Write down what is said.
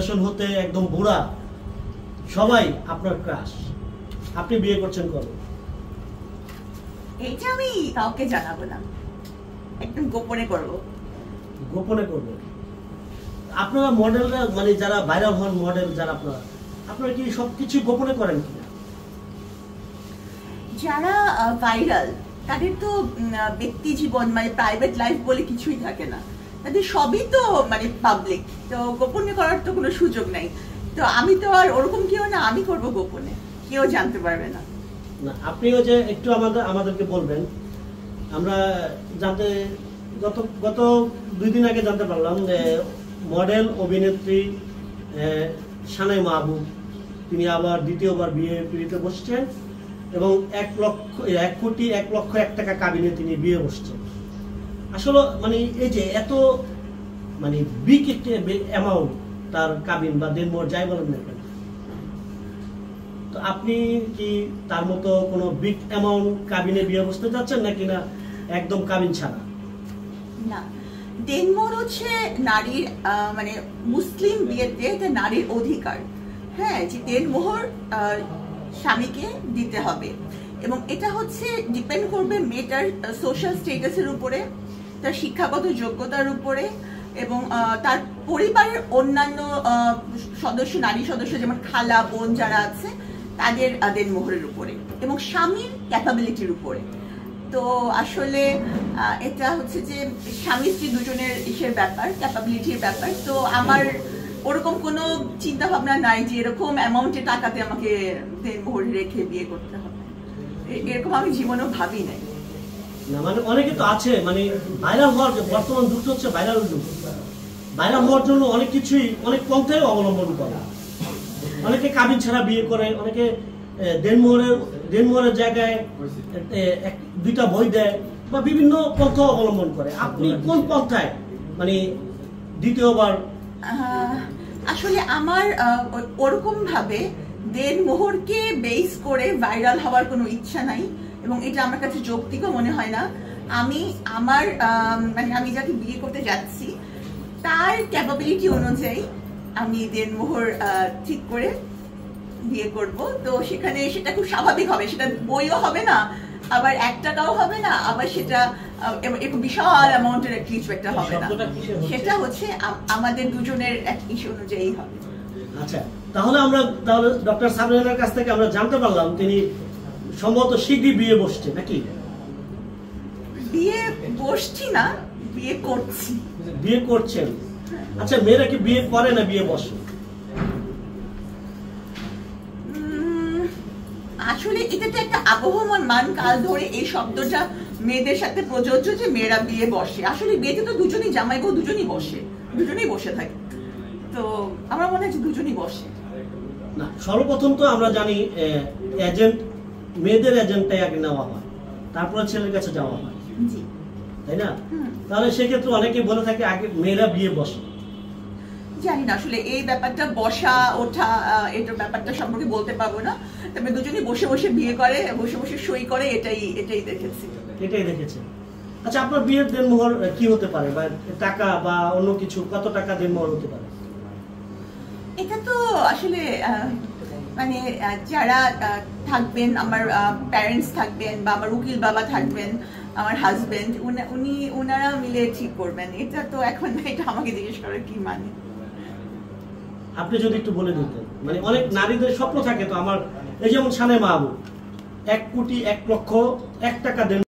Generation হতে একদম বুড়া সবাই আপনার ক্রাশ। আপনি বিয়ে করছেন কবে? এইটা আমি কাউকে জানাবো না, একদম গোপনে করব। গোপনে করবেন? আপনারা মডেলরা মানে যারা ভাইরাল হন মডেল যারা আপনারা কি সবকিছু গোপনে করেন কিনা? যারা ভাইরাল তাদের তো ব্যক্তি জীবন মানে প্রাইভেট লাইফ বলে কিছুই থাকে না, তাদের সবই তো মানে পাবলিক, তো গোপনে করার তো কোনো সুযোগ নাই। তো আমি তো আর ওরকম কেউ না, আমি করব গোপনে, কেউ জানতে পারবে না। না আপনিও যে একটু আমাদেরকে বলবেন, আমরা জানতে গত 2 দিন আগে জানতে পারলাম যে মডেল অভিনেত্রী সানাই মাহবুব তিনি আবার দ্বিতীয়বার বিয়ে পিড়িতে বসছেন এবং 1,01,00,000 টাকা কাবিনে তিনি বিয়ে বসছেন। আসলে মানে এই যে এত মানে বিগ একটা অ্যামাউন্ট তার কাবিন বা দেনমোহর যাই বলেন না কেন, তো আপনি কি তার মতো কোনো বিগ অ্যামাউন্ট কাবিনে বিয়ে বসতে যাচ্ছেন নাকি না একদম কাবিন ছাড়া? না, দেনমোহর হচ্ছে নারীর মানে মুসলিম বিয়েতে এটা নারীর অধিকার, হ্যাঁ, যে দেনমোহর স্বামীকে দিতে হবে এবং এটা হচ্ছে ডিপেন্ড করবে মেয়েটার সোশ্যাল স্ট্যাটাসের উপরে, তার শিক্ষাগত যোগ্যতার উপরে এবং তার পরিবারের অন্যান্য সদস্য, নারী সদস্য যেমন খালা বোন যারা আছে তাদের দেনমোহরের উপরে এবং স্বামীর ক্যাপাবিলিটির উপরে। তো আসলে এটা হচ্ছে যে স্বামী স্ত্রী দুজনের ইসের ব্যাপার, ক্যাপাবিলিটির ব্যাপার। তো আমার ওরকম কোনো চিন্তা ভাবনা নাই যে এরকম অ্যামাউন্টের টাকাতে আমাকে দেনমোহর রেখে বিয়ে করতে হবে, এরকম আমি জীবনেও ভাবি নাই। না মানে অনেকে তো আছে মানে ভাইরাল হওয়ার, বর্তমান যুগ হচ্ছে ভাইরাল যুগ, ভাইরাল হওয়ার জন্য অনেক কিছুই অনেক পন্থাই অবলম্বন করে। অনেকে কাবিন ছাড়া বিয়ে করে, অনেকে দেনমোহরের জায়গায় 2টা বই দেয় বা বিভিন্ন পন্থা অবলম্বন করে। আপনি কোন পন্থায় মানে দ্বিতীয়বার? আসলে আমার ওরকম ভাবে দেনমোহরকে বেস করে ভাইরাল হওয়ার কোনো ইচ্ছা নাই এবং এটা আমার কাছে যৌক্তিকও মনে হয় না। আমি আমার মানে আমি যাকে বিয়ে করতে যাচ্ছি তার ক্যাপাবিলিটি অনুযায়ী আমি দেনমোহর ঠিক করে বিয়ে করব। তো সেখানে সেটা খুব স্বাভাবিক হবে, সেটা বইও হবে না, আবার 1 টাকাও হবে না, আবার সেটা একটু বিশাল অ্যামাউন্টের কিছু একটা হবে না, সেটা হচ্ছে আমাদের দুজনের এক ইস্যু অনুযায়ী হবে। আচ্ছা, তাহলে ডক্টর সাবরিনার কাছ থেকে আমরা জানতে পারলাম তিনি সম্ভবত শীঘ্রই বিয়ে বসছে নাকি? বিয়ে বসছি না, বিয়ে করছি। বিয়ে করছেন? আচ্ছা, মেয়েরা কি বিয়ে করে না বিয়ে বসে? আসলে এটা তো একটা আবহমান কাল ধরে এই শব্দটা মেয়েদের সাথে প্রযোজ্য যে মেয়েরা বিয়ে বসে। আসলে বিয়েতে তো দুজনই, জামাই বউ দুজনই বসে, দুজনেই বসে থাকে। তো আমার মনে হয় যে দুজনই বসে। না, সর্বপ্রথম তো আমরা জানি এজেন্ট, মেয়েদের এজেন্টটাই আগে নেওয়া হয়, তারপরে ছেলের কাছে যাওয়া হয়, তাই না? তাহলে সেক্ষেত্রে অনেকে বলে থাকে আগে মেয়েরা বিয়ে বসে। জানি না আসলে এই ব্যাপারটা, বসা ওঠা এটার ব্যাপারটা সম্পর্কে বলতে পারবো না, তবে দুজনই বসে বসে বিয়ে করে, বসে বসে সই করে, এটাই দেখেছি। এটাই দেখেছে। আচ্ছা, আপনার বিয়ের দেনমোহর কি হতে পারে, বা টাকা বা অন্য কিছু, কত টাকা দেনমোহর হতে পারে? এটা তো আসলে মানে যারা থাকবেন, আমার প্যারেন্টস থাকবেন বা আমার উকিল বাবা থাকবেন, আমার হাজবেন্ড, ওনারা মিলে ঠিক করবেন। এটা তো এখন এটা আমাকে জিজ্ঞেস করার কি মানে? আপনি যদি একটু বলে দিতেন। মানে অনেক নারীদের স্বপ্ন থাকে তো, আমার এই যেমন সানাই মাহবুব 1,01,00,000 টাকা দেন